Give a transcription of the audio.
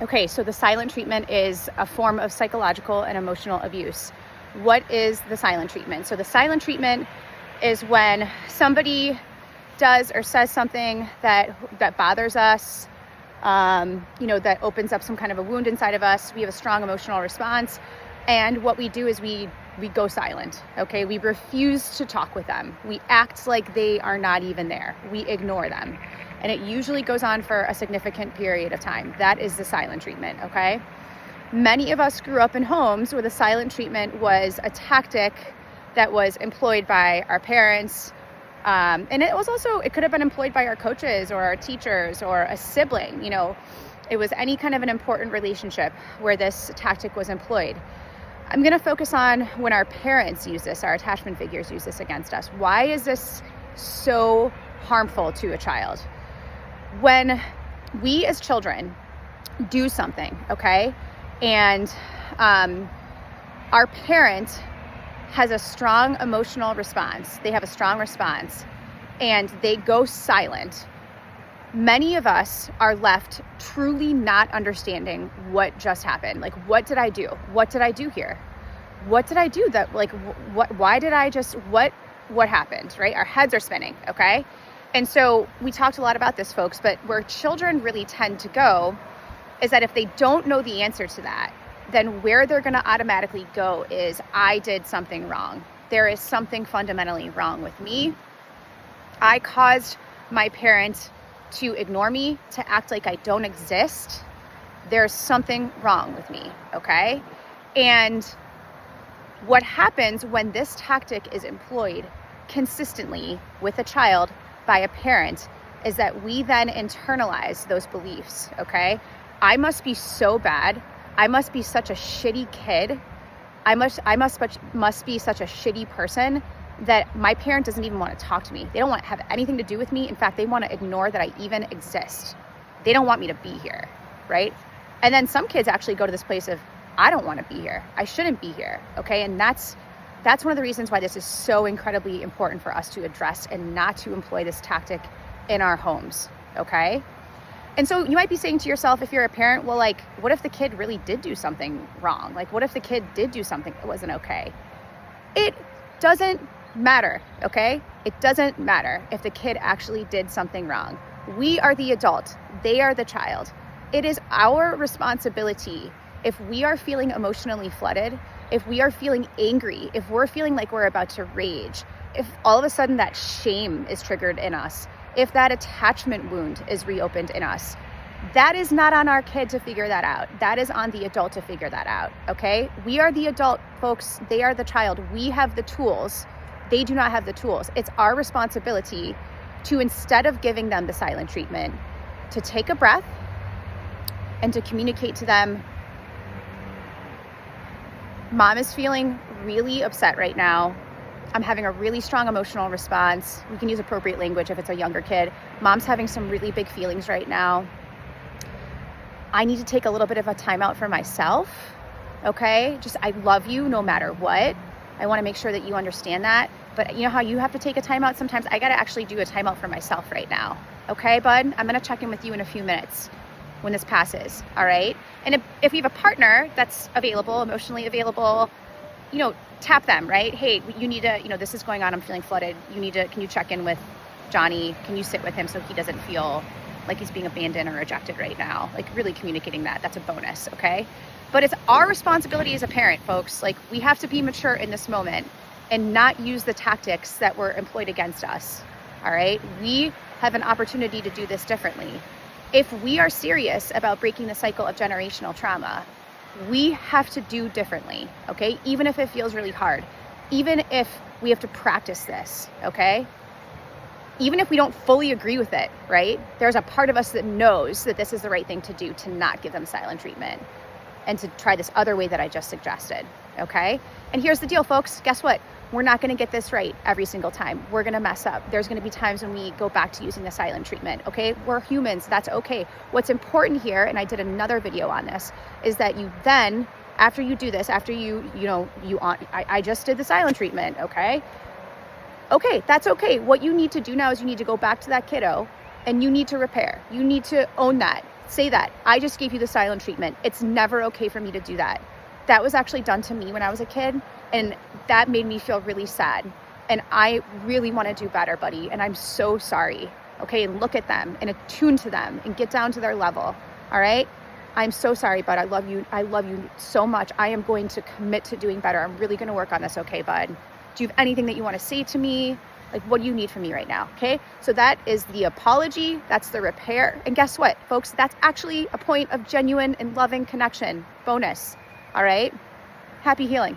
Okay, so the silent treatment is a form of psychological and emotional abuse. What is the silent treatment? So the silent treatment is when somebody does or says something that bothers us, that opens up some kind of a wound inside of us. We have a strong emotional response. And what we do is we go silent, okay? We refuse to talk with them. We act like they are not even there. We ignore them. And it usually goes on for a significant period of time. That is the silent treatment, okay? Many of us grew up in homes where the silent treatment was a tactic that was employed by our parents. And it could have been employed by our coaches or our teachers or a sibling. It was any kind of an important relationship where this tactic was employed. I'm going to focus on when our parents use this, our attachment figures use this against us. Why is this so harmful to a child? When we as children do something, okay, and our parent has a strong emotional response, they have a strong response, and they go silent, many of us are left truly not understanding what just happened. Like, what did I do? What did I do here? What did I do that, why did I just, what happened, right? Our heads are spinning, okay? And so we talked a lot about this, folks, but where children really tend to go is that if they don't know the answer to that, then where they're going to automatically go is, I did something wrong. There is something fundamentally wrong with me. I caused my parent to ignore me, to act like I don't exist. There's something wrong with me, okay? And what happens when this tactic is employed consistently with a child by a parent is that we then internalize those beliefs, okay? I must be so bad. I must be such a shitty kid. I must be such a shitty person that my parent doesn't even want to talk to me. They don't want to have anything to do with me. In fact, they want to ignore that I even exist. They don't want me to be here, right? And then some kids actually go to this place of, I don't want to be here. I shouldn't be here, okay? And that's one of the reasons why this is so incredibly important for us to address and not to employ this tactic in our homes, okay? And so you might be saying to yourself, if you're a parent, well, like, what if the kid really did do something wrong? Like, what if the kid did do something that wasn't okay? It doesn't matter, okay? It doesn't matter if the kid actually did something wrong. We are the adult. They are the child. It is our responsibility, if we are feeling emotionally flooded, if we are feeling angry, if we're feeling like we're about to rage, if all of a sudden that shame is triggered in us, if that attachment wound is reopened in us, that is not on our kid to figure that out. That is on the adult to figure that out, okay? We are the adult, folks. They are the child. We have the tools. They do not have the tools. It's our responsibility to, instead of giving them the silent treatment, to take a breath and to communicate to them, Mom is feeling really upset right now. I'm having a really strong emotional response. We can use appropriate language if it's a younger kid. Mom's having some really big feelings right now. I need to take a little bit of a timeout for myself, okay? I love you no matter what. I want to make sure that you understand that. But you know how you have to take a timeout sometimes? I got to actually do a timeout for myself right now. Okay, bud? I'm going to check in with you in a few minutes when this passes, all right? And if you have a partner that's available, emotionally available, tap them, right? Hey, you need to, this is going on. I'm feeling flooded. Can you check in with Johnny? Can you sit with him so he doesn't feel like he's being abandoned or rejected right now? Like, really communicating that. That's a bonus, okay? But it's our responsibility as a parent, folks. Like, we have to be mature in this moment and not use the tactics that were employed against us, all right? We have an opportunity to do this differently. If we are serious about breaking the cycle of generational trauma, we have to do differently, okay? Even if it feels really hard, even if we have to practice this, okay? Even if we don't fully agree with it, right? There's a part of us that knows that this is the right thing to do, to not give them silent treatment and to try this other way that I just suggested, okay? And here's the deal, folks. Guess what? We're not going to get this right every single time. We're going to mess up. There's going to be times when we go back to using the silent treatment, okay? We're humans. That's okay. What's important here, and I did another video on this, is that you then, after you do this, after I just did the silent treatment, okay? Okay, that's okay. What you need to do now is you need to go back to that kiddo and you need to repair. You need to own that. Say that. I just gave you the silent treatment. It's never okay for me to do that. That was actually done to me when I was a kid, and that made me feel really sad. And I really want to do better, buddy. And I'm so sorry. Okay, and look at them and attune to them and get down to their level. All right? I'm so sorry, bud. I love you. I love you so much. I am going to commit to doing better. I'm really going to work on this. Okay, bud? Do you have anything that you want to say to me? Like, what do you need from me right now? Okay, so that is the apology. That's the repair. And guess what, folks? That's actually a point of genuine and loving connection. Bonus. All right? Happy healing.